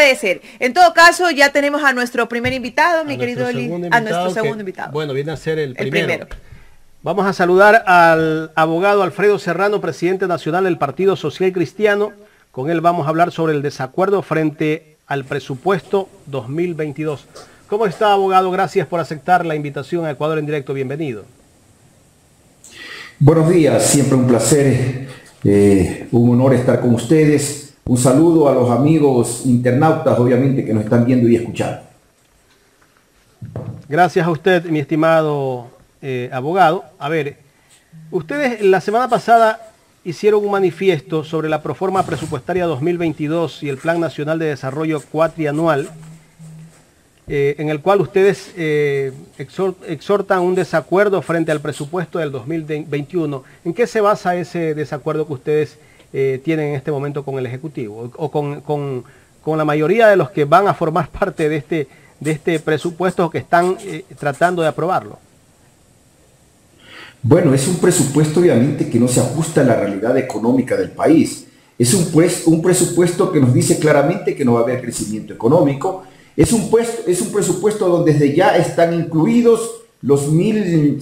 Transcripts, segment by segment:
puede ser. En todo caso, ya tenemos a nuestro primer invitado, mi querido Oli. A nuestro segundo invitado. Bueno, viene a ser el primero. Vamos a saludar al abogado Alfredo Serrano, presidente nacional del Partido Social Cristiano. Con él vamos a hablar sobre el desacuerdo frente al presupuesto 2022. ¿Cómo está, abogado? Gracias por aceptar la invitación a Ecuador en Directo. Bienvenido. Buenos días, siempre un placer, un honor estar con ustedes. Un saludo a los amigos internautas, obviamente, que nos están viendo y escuchando. Gracias a usted, mi estimado abogado. A ver, ustedes la semana pasada hicieron un manifiesto sobre la proforma presupuestaria 2022 y el Plan Nacional de Desarrollo Cuatrianual, en el cual ustedes exhortan un desacuerdo frente al presupuesto del 2021. ¿En qué se basa ese desacuerdo que ustedes tienen en este momento con el Ejecutivo o con la mayoría de los que van a formar parte de este presupuesto que están tratando de aprobarlo? Bueno, es un presupuesto obviamente que no se ajusta a la realidad económica del país. Es un presupuesto que nos dice claramente que no va a haber crecimiento económico. Es un presupuesto donde desde ya están incluidos los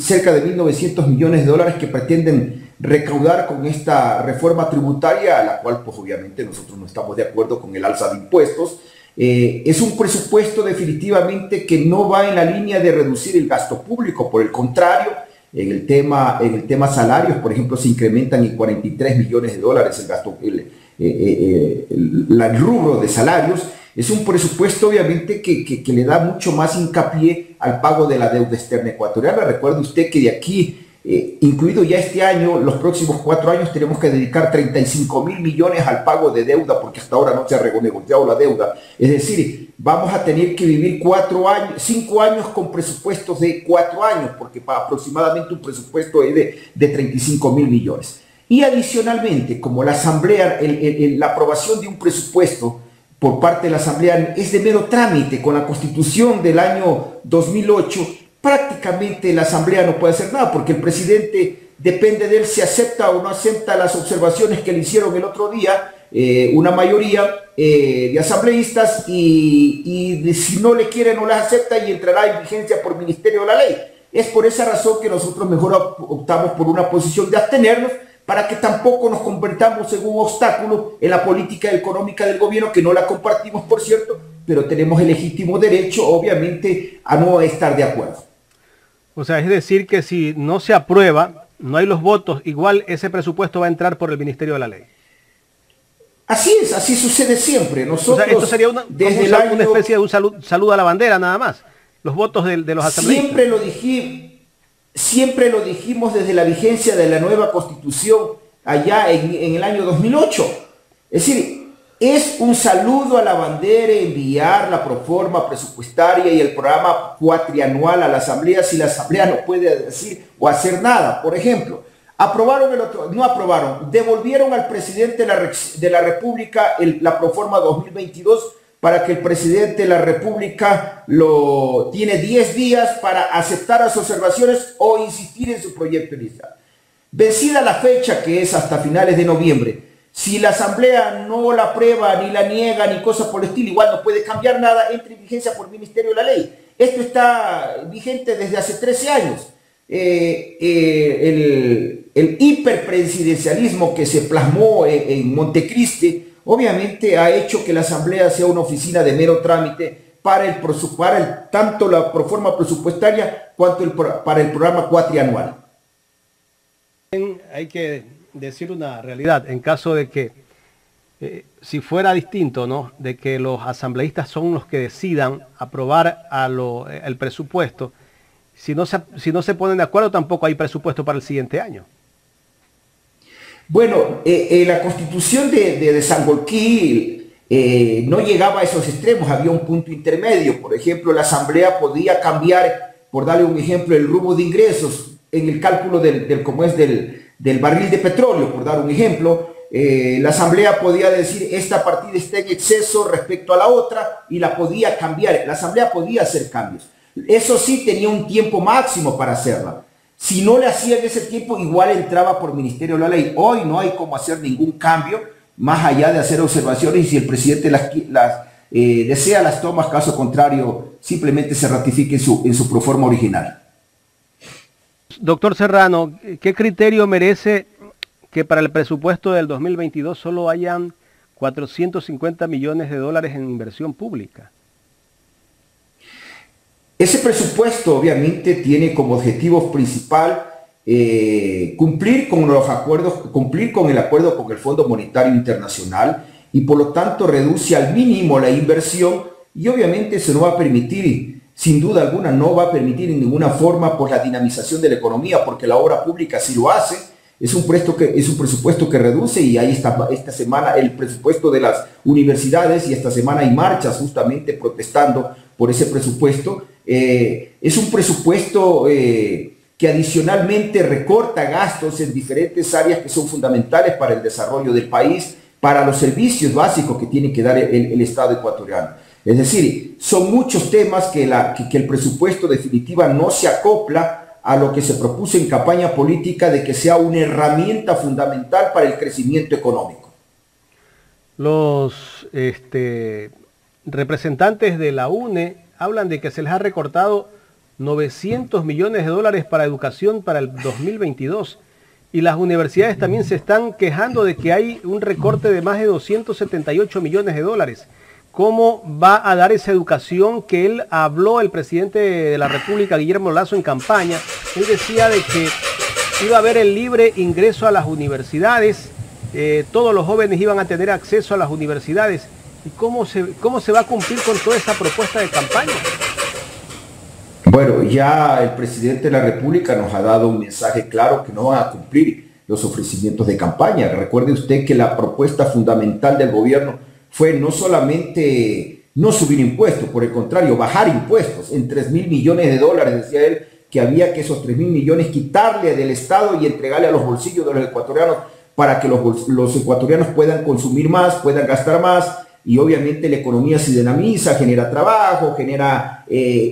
cerca de 1.900 millones de dólares que pretenden recaudar con esta reforma tributaria, a la cual pues obviamente nosotros no estamos de acuerdo con el alza de impuestos. Es un presupuesto definitivamente que no va en la línea de reducir el gasto público, por el contrario, en el tema salarios, por ejemplo, se incrementan en 43 millones de dólares el rubro de salarios. Es un presupuesto obviamente que le da mucho más hincapié al pago de la deuda externa ecuatoriana. Recuerde usted que de aquí, incluido ya este año, los próximos 4 años tenemos que dedicar 35.000 millones al pago de deuda, porque hasta ahora no se ha renegociado la deuda. Es decir, vamos a tener que vivir 5 años con presupuestos de 4 años, porque aproximadamente un presupuesto es de 35.000 millones. Y adicionalmente, como la Asamblea, la aprobación de un presupuesto por parte de la Asamblea es de mero trámite, con la Constitución del año 2008, prácticamente la Asamblea no puede hacer nada, porque el presidente depende de él si acepta o no acepta las observaciones que le hicieron el otro día, una mayoría de asambleístas, y si no le quiere no las acepta y entrará en vigencia por Ministerio de la Ley. Es por esa razón que nosotros mejor optamos por una posición de abstenernos, para que tampoco nos convertamos en un obstáculo en la política económica del gobierno, que no la compartimos, por cierto, pero tenemos el legítimo derecho, obviamente, a no estar de acuerdo. O sea, es decir que si no se aprueba, no hay los votos, igual ese presupuesto va a entrar por el Ministerio de la Ley. Así es, así sucede siempre. Nosotros, o sea, esto sería una especie de un saludo a la bandera nada más, los votos de los asambleístas. Siempre lo dijimos desde la vigencia de la nueva Constitución allá en el año 2008. Es decir, es un saludo a la bandera enviar la proforma presupuestaria y el programa cuatrianual a la Asamblea si la Asamblea no puede decir o hacer nada. Por ejemplo, devolvieron al presidente de la República la proforma 2022 para que el presidente de la República tiene 10 días para aceptar las observaciones o insistir en su proyecto inicial. Vencida la fecha, que es hasta finales de noviembre, si la Asamblea no la aprueba, ni la niega, ni cosas por el estilo, igual no puede cambiar nada, entra en vigencia por el Ministerio de la Ley. Esto está vigente desde hace 13 años. El hiperpresidencialismo que se plasmó en Montecristi obviamente ha hecho que la Asamblea sea una oficina de mero trámite para tanto la proforma presupuestaria cuanto para el programa cuatrianual. Hay que decir una realidad, en caso de que, si fuera distinto, ¿no?, de que los asambleístas son los que decidan aprobar el presupuesto, si no se ponen de acuerdo tampoco hay presupuesto para el siguiente año. Bueno, la Constitución de Sangolquí no llegaba a esos extremos, había un punto intermedio. Por ejemplo, la Asamblea podía cambiar, por darle un ejemplo, el rubro de ingresos en el cálculo del barril de petróleo, por dar un ejemplo. La Asamblea podía decir, esta partida está en exceso respecto a la otra, y la podía cambiar. La Asamblea podía hacer cambios. Eso sí, tenía un tiempo máximo para hacerla. Si no le hacían ese tiempo, igual entraba por Ministerio de la Ley. Hoy no hay cómo hacer ningún cambio, más allá de hacer observaciones, y si el presidente desea las tomas, caso contrario, simplemente se ratifique en su proforma original. Doctor Serrano, ¿qué criterio merece que para el presupuesto del 2022 solo hayan 450 millones de dólares en inversión pública? Ese presupuesto obviamente tiene como objetivo principal cumplir con los acuerdos, cumplir con el acuerdo con el Fondo Monetario Internacional y por lo tanto reduce al mínimo la inversión y obviamente eso no va a permitir, sin duda alguna, no va a permitir en ninguna forma por la dinamización de la economía, porque la obra pública sí lo hace. Es un presupuesto que reduce y ahí está esta semana el presupuesto de las universidades y esta semana hay marchas justamente protestando por ese presupuesto. Es un presupuesto que adicionalmente recorta gastos en diferentes áreas que son fundamentales para el desarrollo del país, para los servicios básicos que tiene que dar el Estado ecuatoriano. Es decir, son muchos temas que el presupuesto definitiva no se acopla a lo que se propuso en campaña política de que sea una herramienta fundamental para el crecimiento económico. Los representantes de la UNE hablan de que se les ha recortado 900 millones de dólares para educación para el 2022 y las universidades también se están quejando de que hay un recorte de más de 278 millones de dólares. ¿Cómo va a dar esa educación que él habló, el presidente de la República, Guillermo Lasso, en campaña? Él decía de que iba a haber el libre ingreso a las universidades, todos los jóvenes iban a tener acceso a las universidades. ¿Y cómo se va a cumplir con toda esa propuesta de campaña? Bueno, ya el presidente de la República nos ha dado un mensaje claro que no van a cumplir los ofrecimientos de campaña. Recuerde usted que la propuesta fundamental del gobierno fue no solamente no subir impuestos, por el contrario, bajar impuestos en 3.000 millones de dólares, decía él, que había que esos 3.000 millones quitarle del Estado y entregarle a los bolsillos de los ecuatorianos para que los ecuatorianos puedan consumir más, puedan gastar más, y obviamente la economía se dinamiza, genera trabajo, genera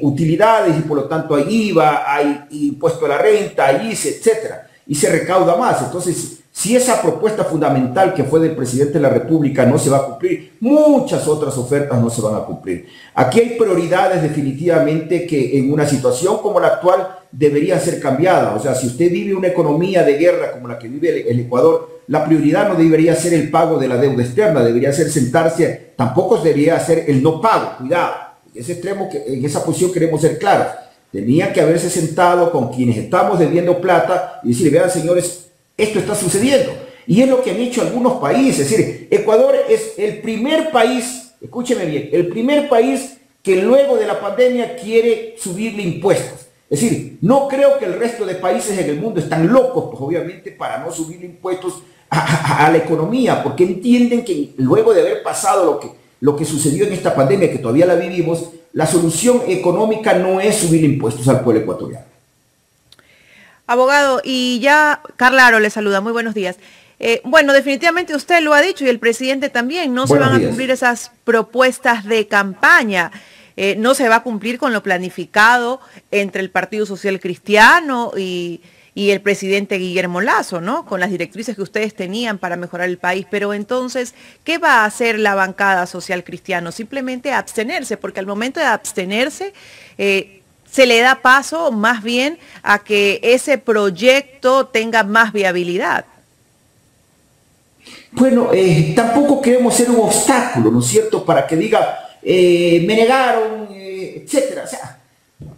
utilidades y por lo tanto hay IVA, hay impuesto a la renta, hay ICE, etcétera, y se recauda más. Entonces, si esa propuesta fundamental que fue del presidente de la República no se va a cumplir, muchas otras ofertas no se van a cumplir. Aquí hay prioridades definitivamente que en una situación como la actual deberían ser cambiadas. O sea, si usted vive una economía de guerra como la que vive el Ecuador, la prioridad no debería ser el pago de la deuda externa, debería ser sentarse, tampoco debería ser el no pago, cuidado, en ese extremo, en esa posición queremos ser claros. Tenía que haberse sentado con quienes estamos debiendo plata y decir, vean señores, esto está sucediendo. Y es lo que han hecho algunos países. Es decir, Ecuador es el primer país, escúcheme bien, el primer país que luego de la pandemia quiere subirle impuestos. Es decir, no creo que el resto de países en el mundo están locos, pues obviamente, para no subirle impuestos a la economía, porque entienden que luego de haber pasado lo que sucedió en esta pandemia, que todavía la vivimos, la solución económica no es subir impuestos al pueblo ecuatoriano. Abogado, y ya Carla Aro le saluda, muy buenos días. Bueno, definitivamente usted lo ha dicho y el presidente también, no se van a cumplir esas propuestas de campaña, no se va a cumplir con lo planificado entre el Partido Social Cristiano y el presidente Guillermo Lasso, ¿no? Con las directrices que ustedes tenían para mejorar el país. Pero entonces, ¿qué va a hacer la bancada social cristiano? Simplemente abstenerse, porque al momento de abstenerse, se le da paso más bien a que ese proyecto tenga más viabilidad. Bueno, tampoco queremos ser un obstáculo, ¿no es cierto?, para que diga, me negaron, etcétera. O sea,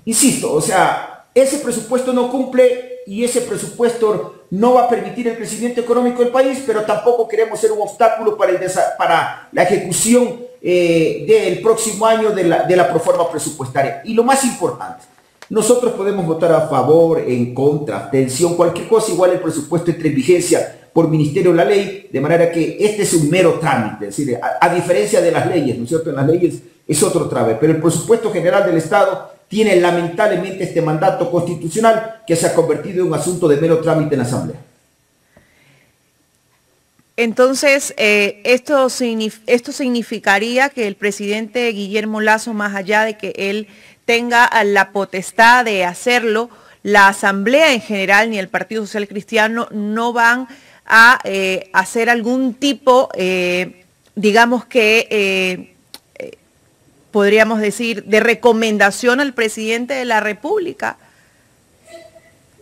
insisto, o sea, ese presupuesto no cumple y ese presupuesto no va a permitir el crecimiento económico del país, pero tampoco queremos ser un obstáculo para la ejecución del próximo año de la proforma presupuestaria. Y lo más importante, nosotros podemos votar a favor, en contra, abstención, cualquier cosa, igual el presupuesto entra en vigencia por ministerio de la ley, de manera que este es un mero trámite, es decir, a diferencia de las leyes, ¿no es cierto? En las leyes es otro trámite, pero el presupuesto general del Estado tiene lamentablemente este mandato constitucional que se ha convertido en un asunto de mero trámite en la Asamblea. Entonces, esto significaría que el presidente Guillermo Lasso, más allá de que él tenga la potestad de hacerlo, la Asamblea en general ni el Partido Social Cristiano no van a hacer algún tipo, digamos que, podríamos decir, de recomendación al presidente de la República?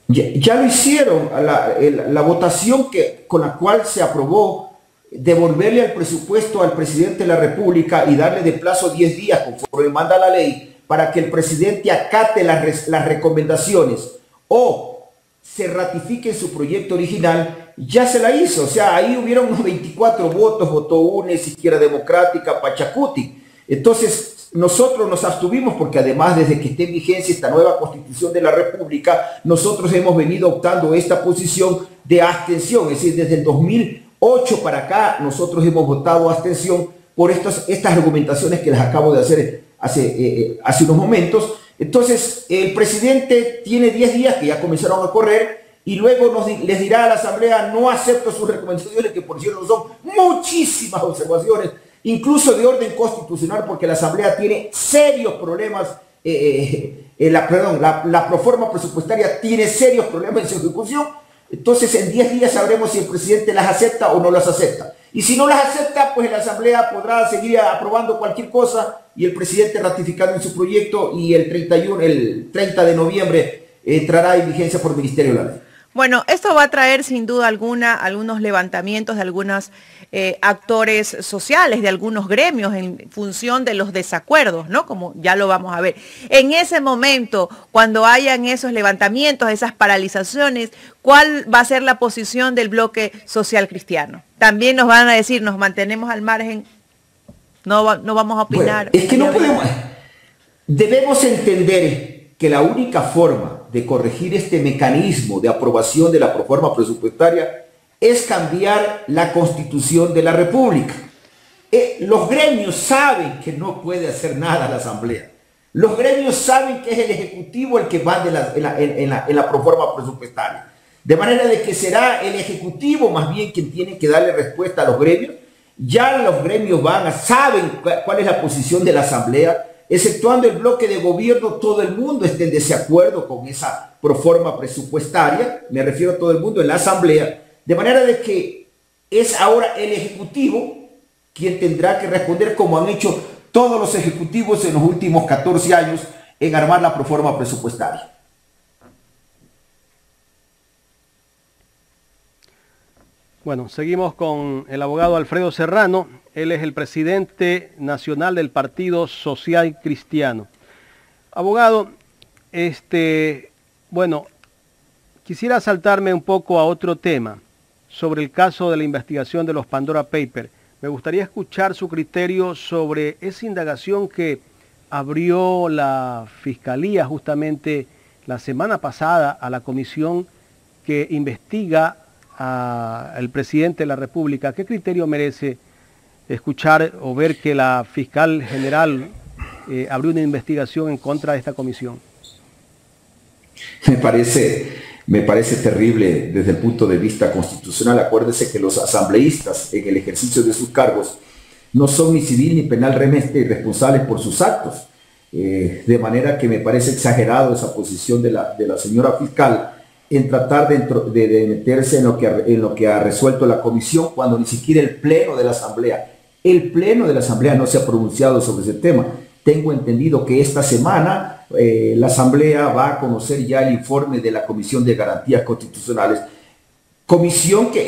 Ya lo hicieron, la votación con la cual se aprobó devolverle el presupuesto al presidente de la República y darle de plazo 10 días, conforme manda la ley, para que el presidente acate las recomendaciones o se ratifique su proyecto original, ya se la hizo. O sea, ahí hubieron unos 24 votos, votó UNES, Izquierda Democrática, Pachacuti. Entonces, nosotros nos abstuvimos porque además desde que esté en vigencia esta nueva Constitución de la República, nosotros hemos venido optando esta posición de abstención. Es decir, desde el 2008 para acá nosotros hemos votado abstención por estas argumentaciones que les acabo de hacer hace unos momentos. Entonces, el presidente tiene 10 días que ya comenzaron a correr y luego les dirá a la Asamblea: no acepto sus recomendaciones, que por cierto son muchísimas observaciones, incluso de orden constitucional, porque la Asamblea tiene serios problemas, la proforma presupuestaria tiene serios problemas en su ejecución. Entonces en 10 días sabremos si el presidente las acepta o no las acepta. Y si no las acepta, pues la Asamblea podrá seguir aprobando cualquier cosa y el presidente ratificando en su proyecto, y el 30 de noviembre entrará en vigencia por Ministerio de la Ley. Bueno, esto va a traer sin duda alguna algunos levantamientos de algunos actores sociales, de algunos gremios en función de los desacuerdos, ¿no? Como ya lo vamos a ver. En ese momento, cuando hayan esos levantamientos, esas paralizaciones, ¿cuál va a ser la posición del bloque social cristiano? También nos van a decir: nos mantenemos al margen, no vamos a opinar. Bueno, es que no podemos, debemos entender que la única forma de corregir este mecanismo de aprobación de la proforma presupuestaria es cambiar la Constitución de la República. Los gremios saben que no puede hacer nada la Asamblea. Los gremios saben que es el Ejecutivo el que va en la proforma presupuestaria. De manera de que será el Ejecutivo más bien quien tiene que darle respuesta a los gremios. Ya los gremios saben cuál es la posición de la Asamblea. Exceptuando el bloque de gobierno, todo el mundo está en desacuerdo con esa proforma presupuestaria. Me refiero a todo el mundo en la Asamblea. De manera de que es ahora el Ejecutivo quien tendrá que responder, como han hecho todos los ejecutivos en los últimos 14 años, en armar la proforma presupuestaria. Bueno, seguimos con el abogado Alfredo Serrano. Él es el presidente nacional del Partido Social Cristiano. Abogado, bueno, quisiera saltarme un poco a otro tema sobre el caso de la investigación de los Pandora Papers. Me gustaría escuchar su criterio sobre esa indagación que abrió la Fiscalía justamente la semana pasada a la comisión que investiga al presidente de la República. ¿Qué criterio merece escuchar o ver que la fiscal general abrió una investigación en contra de esta comisión? Me parece terrible desde el punto de vista constitucional. Acuérdese que los asambleístas en el ejercicio de sus cargos no son ni civil ni penalmente responsables por sus actos. De manera que me parece exagerado esa posición de la señora fiscal en tratar de meterse en lo que ha resuelto la comisión, cuando ni siquiera el Pleno de la Asamblea no se ha pronunciado sobre ese tema. Tengo entendido que esta semana la Asamblea va a conocer ya el informe de la Comisión de Garantías Constitucionales.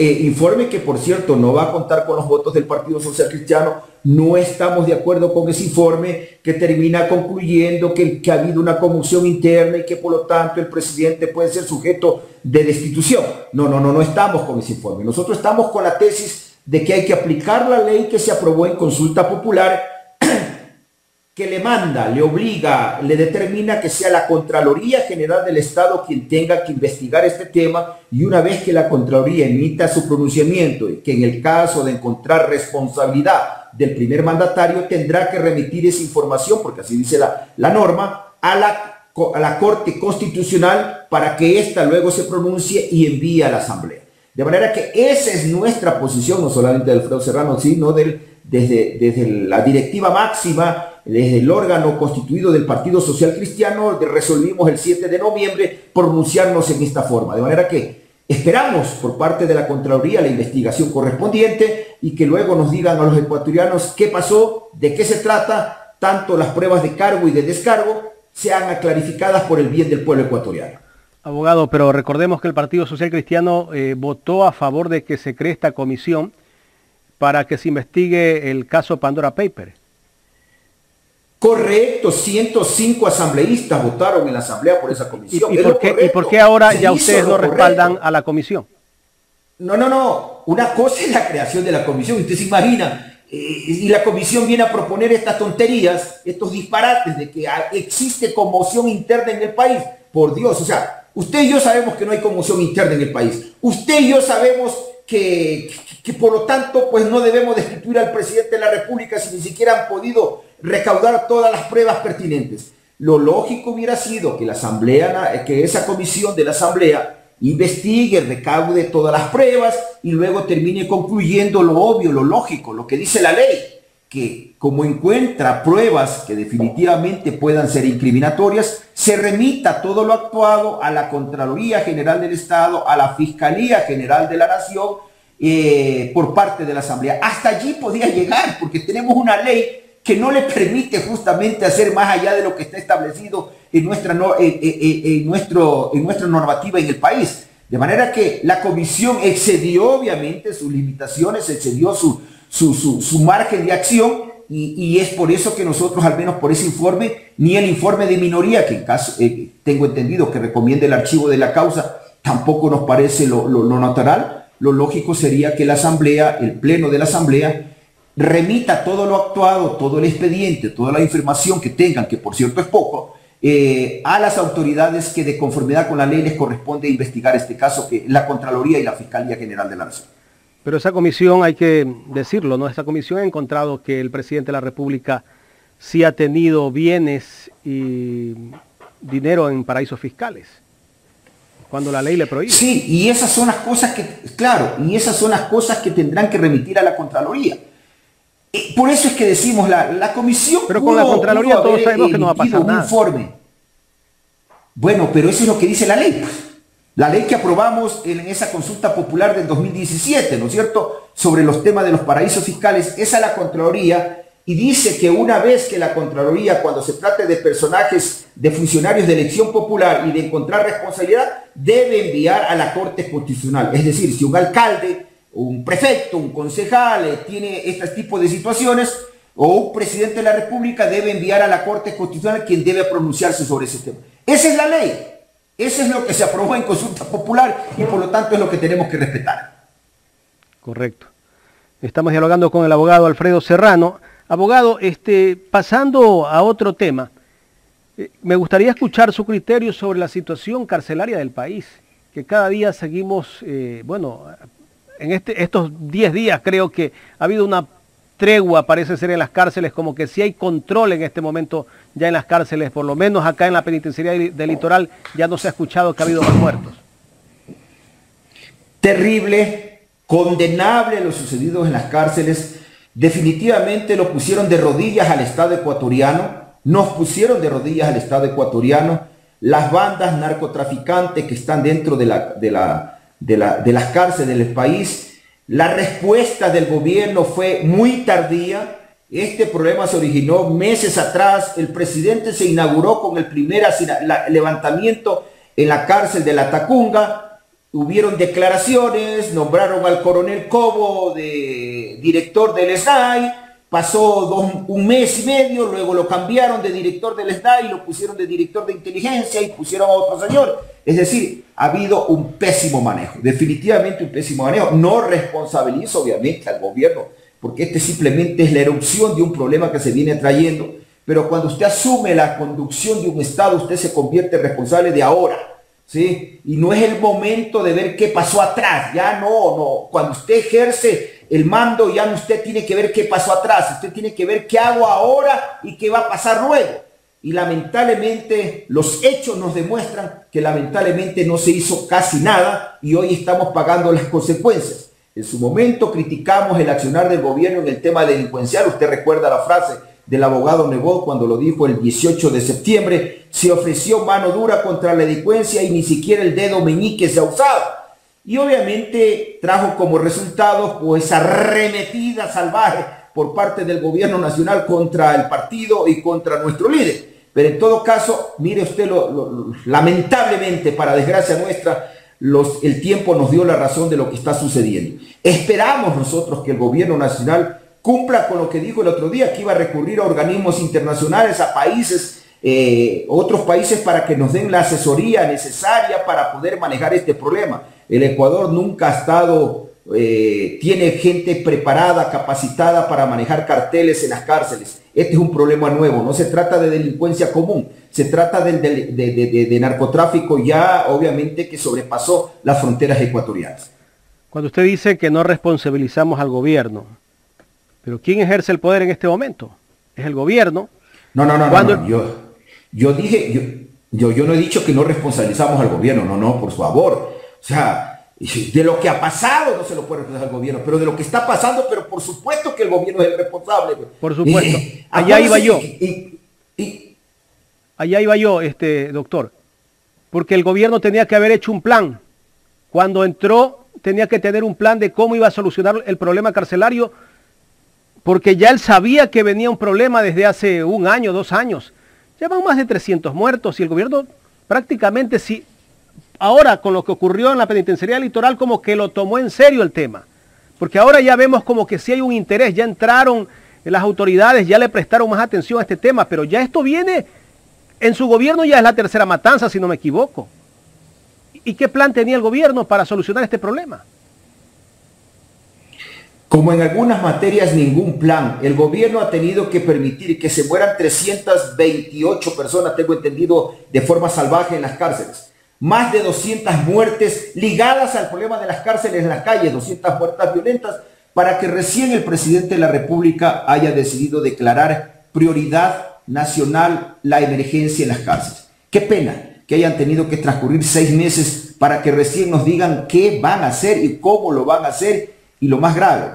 Informe que, por cierto, no va a contar con los votos del Partido Social Cristiano. No estamos de acuerdo con ese informe, que termina concluyendo que ha habido una conmoción interna y que por lo tanto el presidente puede ser sujeto de destitución. No estamos con ese informe. Nosotros estamos con la tesis de que hay que aplicar la ley que se aprobó en consulta popular, que le manda, le obliga, le determina que sea la Contraloría General del Estado quien tenga que investigar este tema, y una vez que la Contraloría emita su pronunciamiento, que en el caso de encontrar responsabilidad del primer mandatario tendrá que remitir esa información, porque así dice la norma, a la Corte Constitucional para que ésta luego se pronuncie y envíe a la Asamblea. De manera que esa es nuestra posición, no solamente de Alfredo Serrano, sino desde la directiva máxima, desde el órgano constituido del Partido Social Cristiano. Resolvimos el 7 de noviembre pronunciarnos en esta forma. De manera que esperamos por parte de la Contraloría la investigación correspondiente y que luego nos digan a los ecuatorianos qué pasó, de qué se trata tanto las pruebas de cargo y de descargo sean clarificadas por el bien del pueblo ecuatoriano. Abogado, pero recordemos que el Partido Social Cristiano votó a favor de que se cree esta comisión para que se investigue el caso Pandora Papers. Correcto, 105 asambleístas votaron en la asamblea por esa comisión. ¿Y por qué ahora ya ustedes no respaldan a la comisión? No. Una cosa es la creación de la comisión. Usted se imagina, y la comisión viene a proponer estas tonterías, estos disparates de que existe conmoción interna en el país. Por Dios, o sea, usted y yo sabemos que no hay conmoción interna en el país. Usted y yo sabemos que por lo tanto, pues no debemos destituir al presidente de la República si ni siquiera han podido recaudar todas las pruebas pertinentes. Lo lógico hubiera sido que la asamblea, que esa comisión de la asamblea investigue, recaude todas las pruebas y luego termine concluyendo lo obvio, lo lógico, lo que dice la ley, que como encuentra pruebas que definitivamente puedan ser incriminatorias, se remita todo lo actuado a la Contraloría General del Estado, a la Fiscalía General de la Nación, por parte de la Asamblea. Hasta allí podía llegar, porque tenemos una ley que no le permite justamente hacer más allá de lo que está establecido en nuestra normativa en el país. De manera que la comisión excedió obviamente sus limitaciones, excedió su margen de acción y es por eso que nosotros, al menos por ese informe, ni el informe de minoría, que en caso tengo entendido que recomienda el archivo de la causa, tampoco nos parece lo natural. Lo lógico sería que la asamblea, el pleno de la asamblea, remita todo lo actuado, todo el expediente, toda la información que tengan, que por cierto es poco, a las autoridades que de conformidad con la ley les corresponde investigar este caso, que la Contraloría y la Fiscalía General de la Nación. Pero esa comisión, hay que decirlo, ¿no? Esa comisión ha encontrado que el presidente de la República sí ha tenido bienes y dinero en paraísos fiscales, cuando la ley le prohíbe. Sí, y esas son las cosas que, claro, y esas son las cosas que tendrán que remitir a la Contraloría. Por eso es que decimos, la comisión... Pero con la Contraloría todos sabemos que no va a pasar nada. Informe. Bueno, pero eso es lo que dice la ley, pues. La ley que aprobamos en esa consulta popular del 2017, ¿no es cierto?, sobre los temas de los paraísos fiscales, esa es la Contraloría, y dice que una vez que la Contraloría, cuando se trate de personajes, de funcionarios de elección popular y de encontrar responsabilidad, debe enviar a la Corte Constitucional. Es decir, si un alcalde, un prefecto, un concejal tiene este tipo de situaciones, o un presidente de la República debe enviar a la Corte Constitucional quien debe pronunciarse sobre ese tema. Esa es la ley. Eso es lo que se aprobó en consulta popular y por lo tanto es lo que tenemos que respetar. Correcto. Estamos dialogando con el abogado Alfredo Serrano. Abogado, pasando a otro tema, me gustaría escuchar su criterio sobre la situación carcelaria del país, que cada día seguimos, en estos 10 días creo que ha habido una tregua, parece ser, en las cárceles, como que sí hay control en este momento ya en las cárceles, por lo menos acá en la penitenciaría del Litoral ya no se ha escuchado que ha habido más muertos. Terrible, condenable lo sucedido en las cárceles. Definitivamente lo pusieron de rodillas al Estado ecuatoriano, nos pusieron de rodillas al Estado ecuatoriano, las bandas narcotraficantes que están dentro de las cárceles del país. La respuesta del gobierno fue muy tardía. Este problema se originó meses atrás. El presidente se inauguró con el primer levantamiento en la cárcel de La Tacunga. Hubieron declaraciones, nombraron al coronel Cobo de director del SNAI, pasó un mes y medio, luego lo cambiaron de director del SNAI, lo pusieron de director de inteligencia y pusieron a otro señor. Es decir, ha habido un pésimo manejo, definitivamente un pésimo manejo. No responsabilizo obviamente al gobierno, porque simplemente es la erupción de un problema que se viene trayendo, pero cuando usted asume la conducción de un Estado, usted se convierte en responsable de ahora. ¿Sí? Y no es el momento de ver qué pasó atrás, ya no. Cuando usted ejerce el mando, ya usted tiene que ver qué pasó atrás, usted tiene que ver qué hago ahora y qué va a pasar luego. Y lamentablemente los hechos nos demuestran que lamentablemente no se hizo casi nada y hoy estamos pagando las consecuencias. En su momento criticamos el accionar del gobierno en el tema delincuencial. Usted recuerda la frase del abogado Nebot cuando lo dijo el 18 de septiembre, se ofreció mano dura contra la delincuencia y ni siquiera el dedo meñique se ha usado. Y obviamente trajo como resultado pues esa arremetida salvaje por parte del gobierno nacional contra el partido y contra nuestro líder. Pero en todo caso, mire usted, lamentablemente, para desgracia nuestra, el tiempo nos dio la razón de lo que está sucediendo. Esperamos nosotros que el gobierno nacional cumpla con lo que dijo el otro día, que iba a recurrir a organismos internacionales, a países, otros países, para que nos den la asesoría necesaria para poder manejar este problema. El Ecuador nunca ha estado, tiene gente preparada, capacitada para manejar carteles en las cárceles. Este es un problema nuevo, no se trata de delincuencia común, se trata de narcotráfico ya obviamente que sobrepasó las fronteras ecuatorianas. Cuando usted dice que no responsabilizamos al gobierno, ¿pero quién ejerce el poder en este momento? ¿Es el gobierno? No. Yo no he dicho que no responsabilizamos al gobierno, no, por favor. O sea, de lo que ha pasado no se lo puede responsabilizar al gobierno, pero de lo que está pasando, pero por supuesto que el gobierno es el responsable. Por supuesto. Allá iba yo. Allá iba yo, doctor. Porque el gobierno tenía que haber hecho un plan. Cuando entró, tenía que tener un plan de cómo iba a solucionar el problema carcelario, porque ya él sabía que venía un problema desde hace 1 año, 2 años. Llevan más de 300 muertos y el gobierno prácticamente, sí, ahora con lo que ocurrió en la penitenciaría litoral, como que lo tomó en serio el tema. Porque ahora ya vemos como que sí hay un interés, ya entraron las autoridades, ya le prestaron más atención a este tema, pero ya esto viene, en su gobierno ya es la 3ª matanza, si no me equivoco. ¿Y qué plan tenía el gobierno para solucionar este problema? Como en algunas materias, ningún plan. El gobierno ha tenido que permitir que se mueran 328 personas, tengo entendido, de forma salvaje en las cárceles. Más de 200 muertes ligadas al problema de las cárceles en las calles, 200 muertes violentas, para que recién el presidente de la República haya decidido declarar prioridad nacional la emergencia en las cárceles. Qué pena que hayan tenido que transcurrir 6 meses para que recién nos digan qué van a hacer y cómo lo van a hacer. Y lo más grave,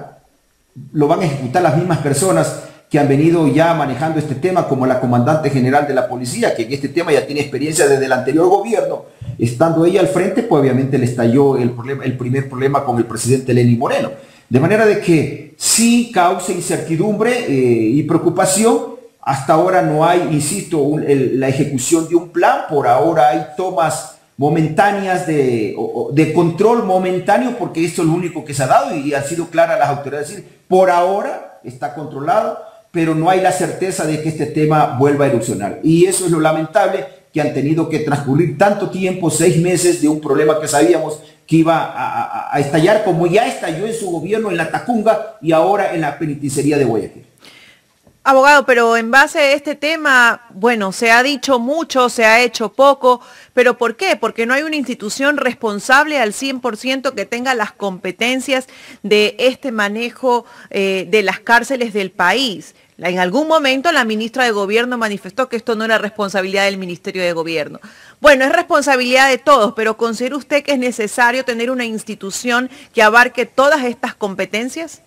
lo van a ejecutar las mismas personas que han venido ya manejando este tema, como la comandante general de la policía, que en este tema ya tiene experiencia desde el anterior gobierno. Estando ella al frente, pues obviamente le estalló el primer problema con el presidente Lenín Moreno. De manera de que sí causa incertidumbre y preocupación. Hasta ahora no hay, insisto, la ejecución de un plan. Por ahora hay tomas momentáneas de control momentáneo, porque esto es lo único que se ha dado y han sido claras las autoridades. Es decir, por ahora está controlado, pero no hay la certeza de que este tema vuelva a erupcionar. Y eso es lo lamentable, que han tenido que transcurrir tanto tiempo, 6 meses de un problema que sabíamos que iba a estallar, como ya estalló en su gobierno en la Tacunga y ahora en la penitenciaría de Guayaquil. Abogado, pero en base a este tema, bueno, se ha dicho mucho, se ha hecho poco, pero ¿por qué? Porque no hay una institución responsable al 100% que tenga las competencias de este manejo de las cárceles del país. En algún momento la ministra de Gobierno manifestó que esto no era responsabilidad del Ministerio de Gobierno. Bueno, es responsabilidad de todos, pero ¿considera usted que es necesario tener una institución que abarque todas estas competencias?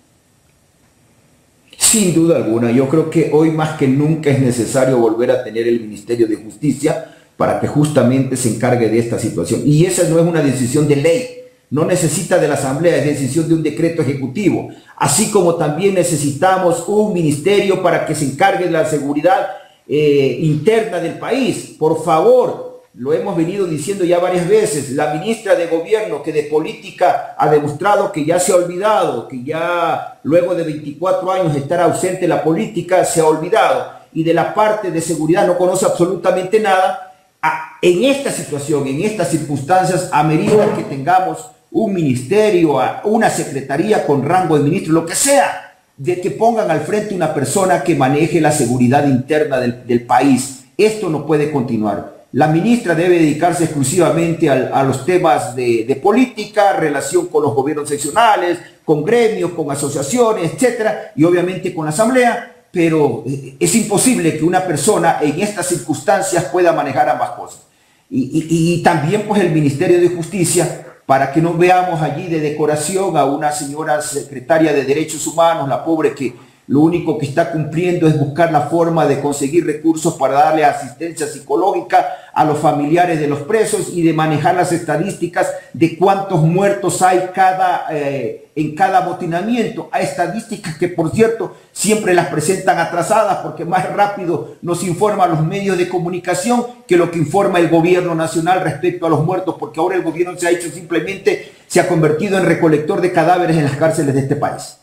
Sin duda alguna, yo creo que hoy más que nunca es necesario volver a tener el Ministerio de Justicia para que justamente se encargue de esta situación. Y esa no es una decisión de ley, no necesita de la Asamblea, es decisión de un decreto ejecutivo. Así como también necesitamos un ministerio para que se encargue de la seguridad interna del país. Por favor, lo hemos venido diciendo ya varias veces, la ministra de Gobierno, que de política ha demostrado que ya se ha olvidado, que ya luego de 24 años de estar ausente de la política se ha olvidado, y de la parte de seguridad no conoce absolutamente nada. En esta situación, en estas circunstancias, amerita que tengamos un ministerio, una secretaría con rango de ministro, lo que sea, de que pongan al frente una persona que maneje la seguridad interna del país. Esto no puede continuar. La ministra debe dedicarse exclusivamente a los temas de política, relación con los gobiernos seccionales, con gremios, con asociaciones, etcétera, y obviamente con la Asamblea, pero es imposible que una persona en estas circunstancias pueda manejar ambas cosas. Y también pues el Ministerio de Justicia, para que no veamos allí de decoración a una señora secretaria de Derechos Humanos, la pobre que lo único que está cumpliendo es buscar la forma de conseguir recursos para darle asistencia psicológica a los familiares de los presos y de manejar las estadísticas de cuántos muertos hay en cada amotinamiento. Hay estadísticas que, por cierto, siempre las presentan atrasadas porque más rápido nos informan los medios de comunicación que lo que informa el gobierno nacional respecto a los muertos, porque ahora el gobierno se ha convertido en recolector de cadáveres en las cárceles de este país.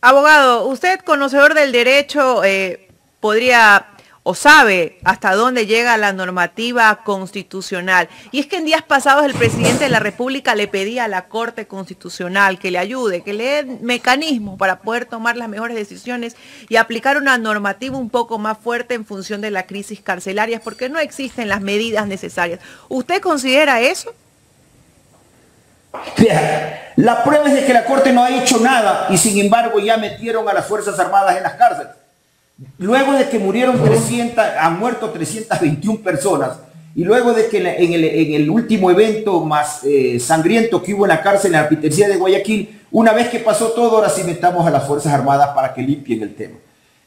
Abogado, usted, conocedor del derecho, podría o sabe hasta dónde llega la normativa constitucional. Y es que en días pasados el presidente de la República le pedía a la Corte Constitucional que le ayude, que le dé mecanismos para poder tomar las mejores decisiones y aplicar una normativa un poco más fuerte en función de la crisis carcelaria, porque no existen las medidas necesarias. ¿Usted considera eso? La prueba es de que la Corte no ha hecho nada y sin embargo ya metieron a las Fuerzas Armadas en las cárceles. Luego de que han muerto 321 personas y luego de que en el último evento más sangriento que hubo en la cárcel en la penitencia de Guayaquil, una vez que pasó todo, ahora sí metamos a las Fuerzas Armadas para que limpien el tema.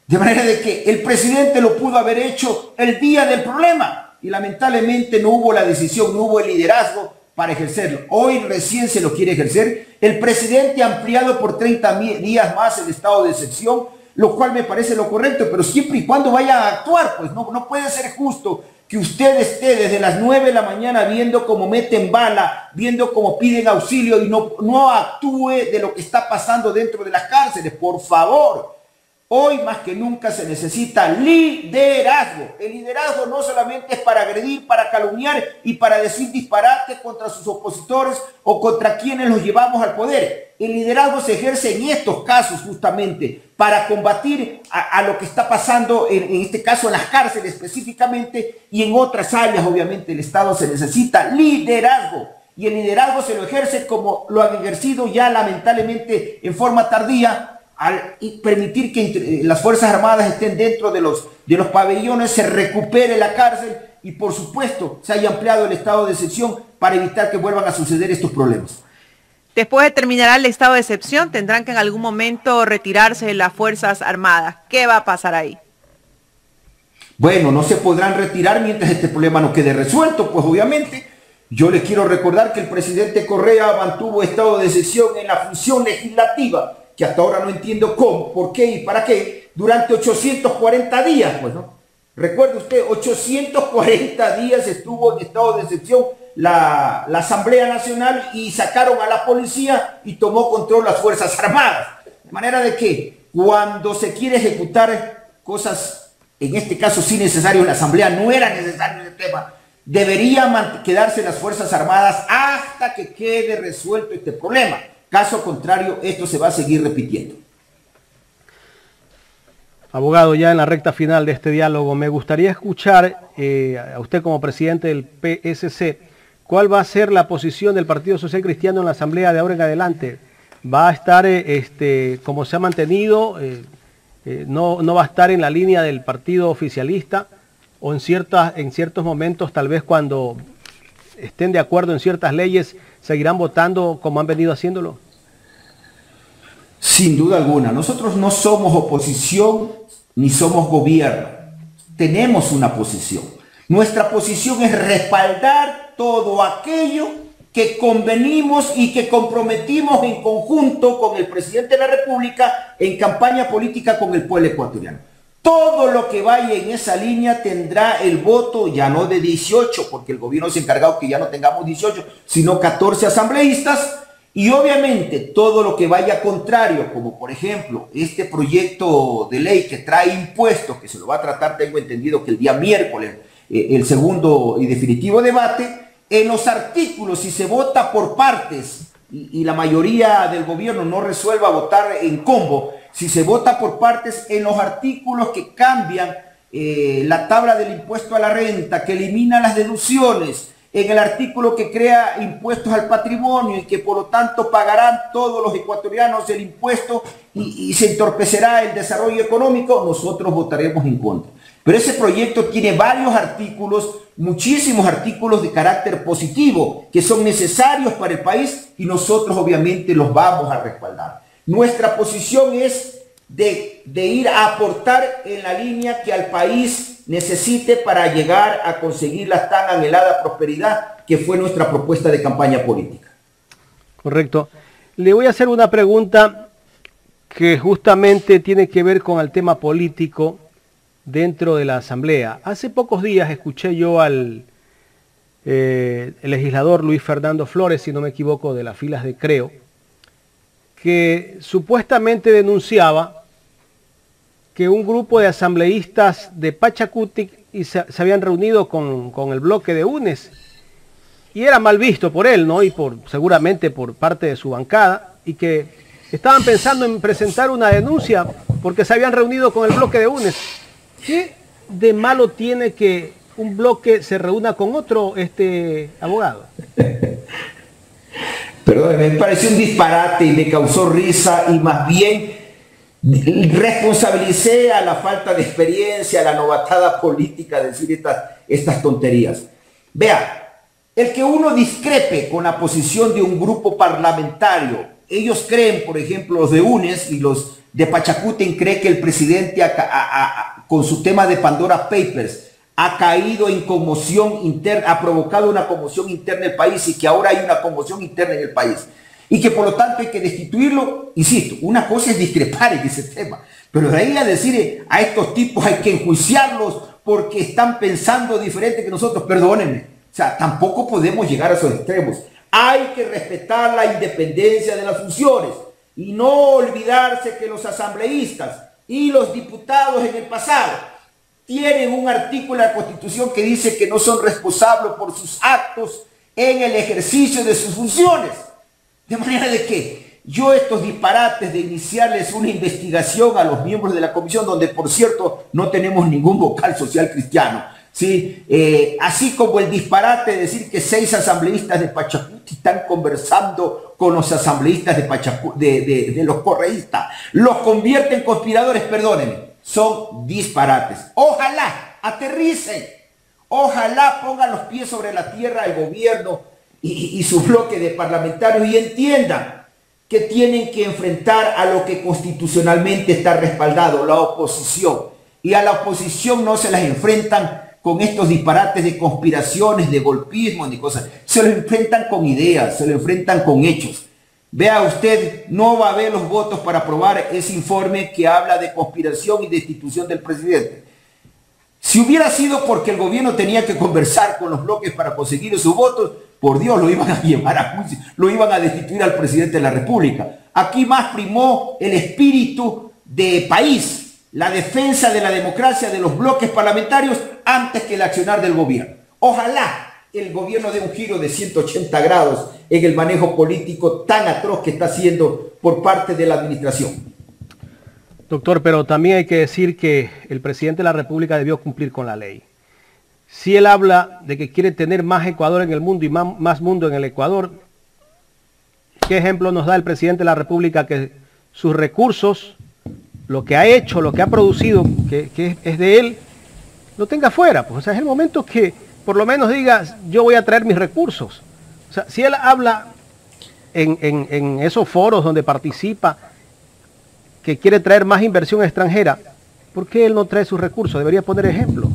De manera de que el presidente lo pudo haber hecho el día del problema y lamentablemente no hubo la decisión, no hubo el liderazgo para ejercerlo. Hoy recién se lo quiere ejercer. El presidente ha ampliado por 30 días más el estado de excepción, lo cual me parece lo correcto, pero siempre y cuando vaya a actuar, pues no puede ser justo que usted esté desde las 9 de la mañana viendo cómo meten bala, viendo cómo piden auxilio y no actúe de lo que está pasando dentro de las cárceles. Por favor, hoy más que nunca se necesita liderazgo. El liderazgo no solamente es para agredir, para calumniar y para decir disparate contra sus opositores o contra quienes los llevamos al poder. El liderazgo se ejerce en estos casos justamente para combatir a lo que está pasando, en este caso en las cárceles específicamente y en otras áreas. Obviamente el Estado se necesita liderazgo y el liderazgo se lo ejerce como lo han ejercido ya lamentablemente en forma tardía, al permitir que las Fuerzas Armadas estén dentro de los pabellones, se recupere la cárcel y por supuesto se haya ampliado el estado de excepción para evitar que vuelvan a suceder estos problemas. Después de terminar el estado de excepción, tendrán que en algún momento retirarse de las Fuerzas Armadas. ¿Qué va a pasar ahí? Bueno, no se podrán retirar mientras este problema no quede resuelto, pues obviamente. Yo les quiero recordar que el presidente Correa mantuvo estado de excepción en la función legislativa, que hasta ahora no entiendo cómo, por qué y para qué, durante 840 días, pues, ¿no? Recuerde usted, 840 días estuvo en estado de excepción la Asamblea Nacional y sacaron a la policía y tomó control las Fuerzas Armadas. De manera de que cuando se quiere ejecutar cosas, en este caso sí necesario, en la Asamblea no era necesario el tema, debería quedarse las Fuerzas Armadas hasta que quede resuelto este problema. Caso contrario, esto se va a seguir repitiendo. Abogado, ya en la recta final de este diálogo, me gustaría escuchar a usted como presidente del PSC, ¿cuál va a ser la posición del Partido Social Cristiano en la Asamblea de ahora en adelante? ¿Va a estar como se ha mantenido? ¿No va a estar en la línea del partido oficialista? ¿O en ciertos momentos, tal vez cuando estén de acuerdo en ciertas leyes, seguirán votando como han venido haciéndolo? Sin duda alguna. Nosotros no somos oposición ni somos gobierno. Tenemos una posición. Nuestra posición es respaldar todo aquello que convenimos y que comprometimos en conjunto con el presidente de la República en campaña política con el pueblo ecuatoriano. Todo lo que vaya en esa línea tendrá el voto ya no de 18, porque el gobierno se ha encargado que ya no tengamos 18, sino 14 asambleístas. Y obviamente todo lo que vaya contrario, como por ejemplo este proyecto de ley que trae impuestos, que se lo va a tratar, tengo entendido que el día miércoles, el segundo y definitivo debate, en los artículos, si se vota por partes y la mayoría del gobierno no resuelva votar en combo, si se vota por partes en los artículos que cambian la tabla del impuesto a la renta, que elimina las deducciones, en el artículo que crea impuestos al patrimonio y que por lo tanto pagarán todos los ecuatorianos el impuesto y se entorpecerá el desarrollo económico, nosotros votaremos en contra. Pero ese proyecto tiene varios artículos, muchísimos artículos de carácter positivo que son necesarios para el país y nosotros obviamente los vamos a respaldar. Nuestra posición es de ir a aportar en la línea que al país necesite para llegar a conseguir la tan anhelada prosperidad que fue nuestra propuesta de campaña política. Correcto. Le voy a hacer una pregunta que justamente tiene que ver con el tema político dentro de la Asamblea. Hace pocos días escuché yo al el legislador Luis Fernando Flores, si no me equivoco, de las filas de Creo, que supuestamente denunciaba que un grupo de asambleístas de Pachacutic se habían reunido con el bloque de UNES, y era mal visto por él, ¿no? Y seguramente por parte de su bancada, y que estaban pensando en presentar una denuncia porque se habían reunido con el bloque de UNES. ¿Qué de malo tiene que un bloque se reúna con otro, abogado? Perdón, me pareció un disparate y me causó risa, y más bien responsabilicé a la falta de experiencia, a la novatada política de decir estas tonterías. Vea, el que uno discrepe con la posición de un grupo parlamentario, ellos creen, por ejemplo, los de UNES y los de Pachacuten creen que el presidente con su tema de Pandora Papers ha caído en conmoción interna, ha provocado una conmoción interna en el país, y que ahora hay una conmoción interna en el país, y que por lo tanto hay que destituirlo. Insisto, una cosa es discrepar en ese tema, pero de ahí a decir a estos tipos hay que enjuiciarlos porque están pensando diferente que nosotros, perdónenme, o sea, tampoco podemos llegar a esos extremos. Hay que respetar la independencia de las funciones y no olvidarse que los asambleístas y los diputados en el pasado tienen un artículo de la Constitución que dice que no son responsables por sus actos en el ejercicio de sus funciones. De manera de que yo estos disparates de iniciarles una investigación a los miembros de la comisión, donde por cierto no tenemos ningún vocal social cristiano, ¿sí? Así como el disparate de decir que 6 asambleístas de Pachacuti están conversando con los asambleístas de los correístas, los convierte en conspiradores, perdónenme, son disparates. Ojalá aterricen, ojalá pongan los pies sobre la tierra el gobierno y su bloque de parlamentarios, y entiendan que tienen que enfrentar a lo que constitucionalmente está respaldado, la oposición, y a la oposición no se las enfrentan con estos disparates de conspiraciones, de golpismo, de cosas. Se lo enfrentan con ideas, se lo enfrentan con hechos. Vea usted, no va a haber los votos para aprobar ese informe que habla de conspiración y destitución del presidente. Si hubiera sido porque el gobierno tenía que conversar con los bloques para conseguir esos votos, por Dios, lo iban a llevar a juicio, lo iban a destituir al presidente de la República. Aquí más primó el espíritu de país, la defensa de la democracia de los bloques parlamentarios antes que el accionar del gobierno. Ojalá el gobierno dé un giro de 180 grados en el manejo político tan atroz que está haciendo por parte de la administración. Doctor, pero también hay que decir que el presidente de la República debió cumplir con la ley. Si él habla de que quiere tener más Ecuador en el mundo y más mundo en el Ecuador, ¿qué ejemplo nos da el presidente de la República que sus recursos, lo que ha hecho, lo que ha producido, que es de él, lo tenga fuera? Pues, o sea, es el momento que por lo menos diga, yo voy a traer mis recursos. O sea, si él habla en esos foros donde participa que quiere traer más inversión extranjera, ¿por qué él no trae sus recursos? Debería poner ejemplo.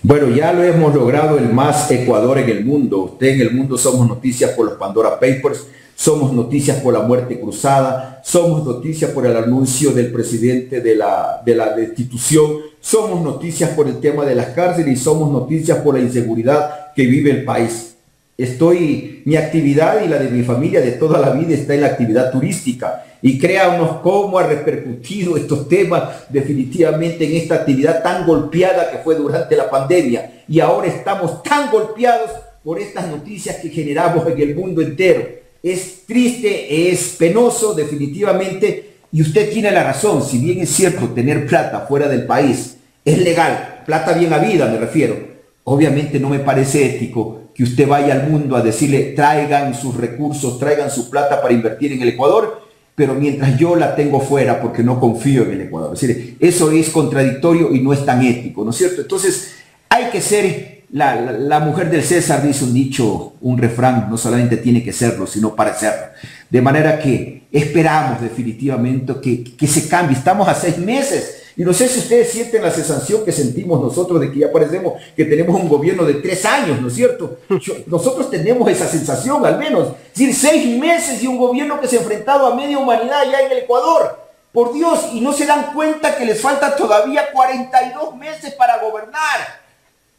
Bueno, ya lo hemos logrado, el más Ecuador en el mundo. Usted en el mundo somos noticias por los Pandora Papers, somos noticias por la muerte cruzada, somos noticias por el anuncio del presidente de la destitución, somos noticias por el tema de las cárceles y somos noticias por la inseguridad que vive el país. Mi actividad y la de mi familia de toda la vida está en la actividad turística, y créanos cómo ha repercutido estos temas definitivamente en esta actividad tan golpeada que fue durante la pandemia, y ahora estamos tan golpeados por estas noticias que generamos en el mundo entero. Es triste, es penoso definitivamente, y usted tiene la razón. Si bien es cierto tener plata fuera del país es legal, plata bien habida me refiero, obviamente no me parece ético que usted vaya al mundo a decirle traigan sus recursos, traigan su plata para invertir en el Ecuador, pero mientras yo la tengo fuera porque no confío en el Ecuador. Es decir, eso es contradictorio y no es tan ético, ¿no es cierto? Entonces hay que ser la mujer del César dice un dicho, un refrán, no solamente tiene que serlo, sino parecerlo. De manera que esperamos definitivamente que se cambie. Estamos a 6 meses y no sé si ustedes sienten la sensación que sentimos nosotros de que ya parecemos que tenemos un gobierno de 3 años, ¿no es cierto? Nosotros tenemos esa sensación al menos. Es decir, 6 meses y un gobierno que se ha enfrentado a media humanidad ya en el Ecuador. Por Dios, y no se dan cuenta que les falta todavía 42 meses para gobernar.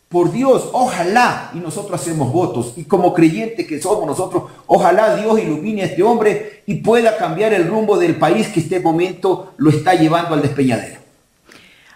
Por Dios, ojalá, y nosotros hacemos votos, y como creyentes que somos nosotros, ojalá Dios ilumine a este hombre y pueda cambiar el rumbo del país que este momento lo está llevando al despeñadero.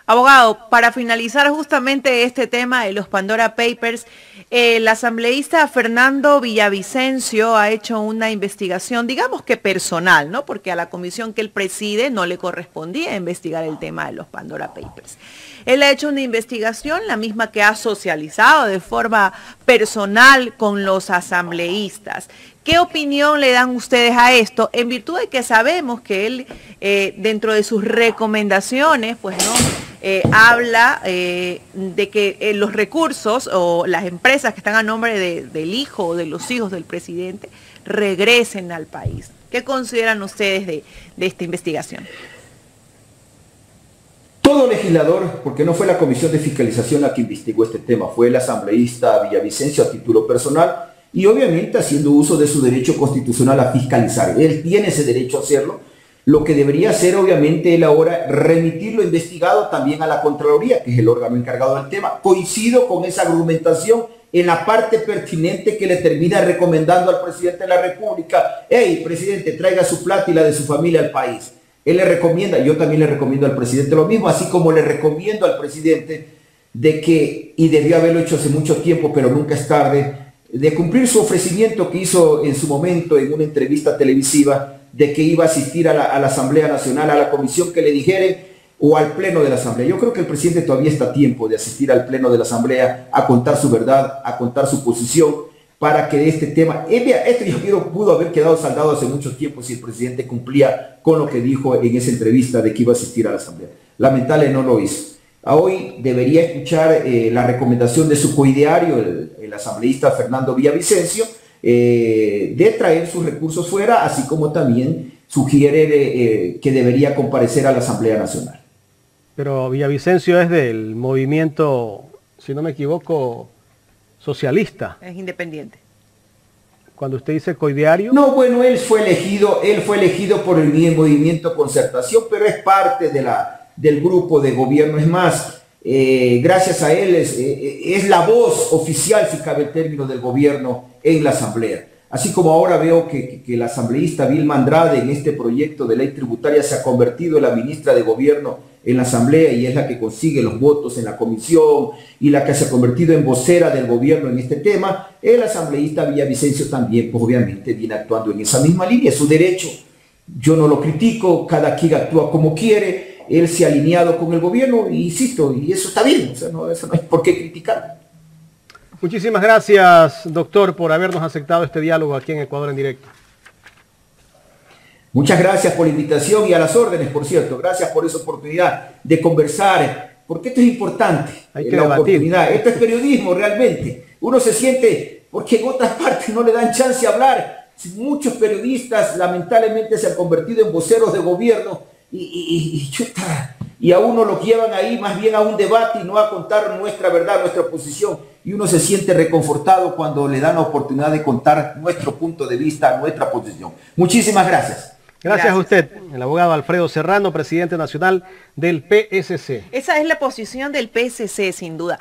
Abogado, para finalizar justamente este tema de los Pandora Papers, el asambleísta Fernando Villavicencio ha hecho una investigación, digamos que personal, ¿no? Porque a la comisión que él preside no le correspondía investigar el tema de los Pandora Papers. Él ha hecho una investigación, la misma que ha socializado de forma personal con los asambleístas. ¿Qué opinión le dan ustedes a esto? En virtud de que sabemos que él, dentro de sus recomendaciones, pues no, habla de que los recursos o las empresas que están a nombre del hijo o de los hijos del presidente regresen al país. ¿Qué consideran ustedes de esta investigación? Todo legislador, porque no fue la Comisión de Fiscalización la que investigó este tema, fue el asambleísta Villavicencio a título personal y obviamente haciendo uso de su derecho constitucional a fiscalizar. Él tiene ese derecho a hacerlo. Lo que debería hacer obviamente él ahora remitir lo investigado también a la Contraloría, que es el órgano encargado del tema. Coincido con esa argumentación en la parte pertinente que le termina recomendando al presidente de la República: hey, presidente, traiga su plata y la de su familia al país. Él le recomienda, yo también le recomiendo al presidente lo mismo, así como le recomiendo al presidente de que, y debió haberlo hecho hace mucho tiempo, pero nunca es tarde, de cumplir su ofrecimiento que hizo en su momento en una entrevista televisiva, de que iba a asistir a la Asamblea Nacional, a la comisión que le dijere, o al pleno de la Asamblea. Yo creo que el presidente todavía está a tiempo de asistir al pleno de la Asamblea a contar su verdad, a contar su posición, para que de este tema, esto yo pudo haber quedado saldado hace mucho tiempo si el presidente cumplía con lo que dijo en esa entrevista de que iba a asistir a la Asamblea. Lamentable no lo hizo. Hoy debería escuchar la recomendación de su coideario, el asambleísta Fernando Villavicencio, de traer sus recursos fuera, así como también sugiere que debería comparecer a la Asamblea Nacional. Pero Villavicencio es del movimiento, si no me equivoco, socialista. Es independiente. Cuando usted dice coideario. No, bueno, él fue elegido por el movimiento Concertación, pero es parte del grupo de gobierno. Es más, gracias a él es la voz oficial, si cabe el término, del gobierno en la Asamblea. Así como ahora veo que la asambleísta Vilma Andrade en este proyecto de ley tributaria se ha convertido en la ministra de Gobierno en la Asamblea y es la que consigue los votos en la comisión y la que se ha convertido en vocera del gobierno en este tema, el asambleísta Villavicencio también, pues obviamente viene actuando en esa misma línea, es su derecho. Yo no lo critico, cada quien actúa como quiere, él se ha alineado con el gobierno y insisto, y eso está bien, o sea, eso no hay por qué criticar. Muchísimas gracias, doctor, por habernos aceptado este diálogo aquí en Ecuador en Directo. Muchas gracias por la invitación y a las órdenes, por cierto. Gracias por esa oportunidad de conversar, porque esto es importante. Hay que debatir. Esto es periodismo realmente. Uno se siente, porque en otras partes no le dan chance a hablar. Muchos periodistas lamentablemente se han convertido en voceros de gobierno y a uno lo llevan ahí más bien a un debate y no a contar nuestra verdad, nuestra posición. Y uno se siente reconfortado cuando le dan la oportunidad de contar nuestro punto de vista, nuestra posición. Muchísimas gracias. Gracias a usted, el abogado Alfredo Serrano, presidente nacional del PSC. Esa es la posición del PSC, sin duda.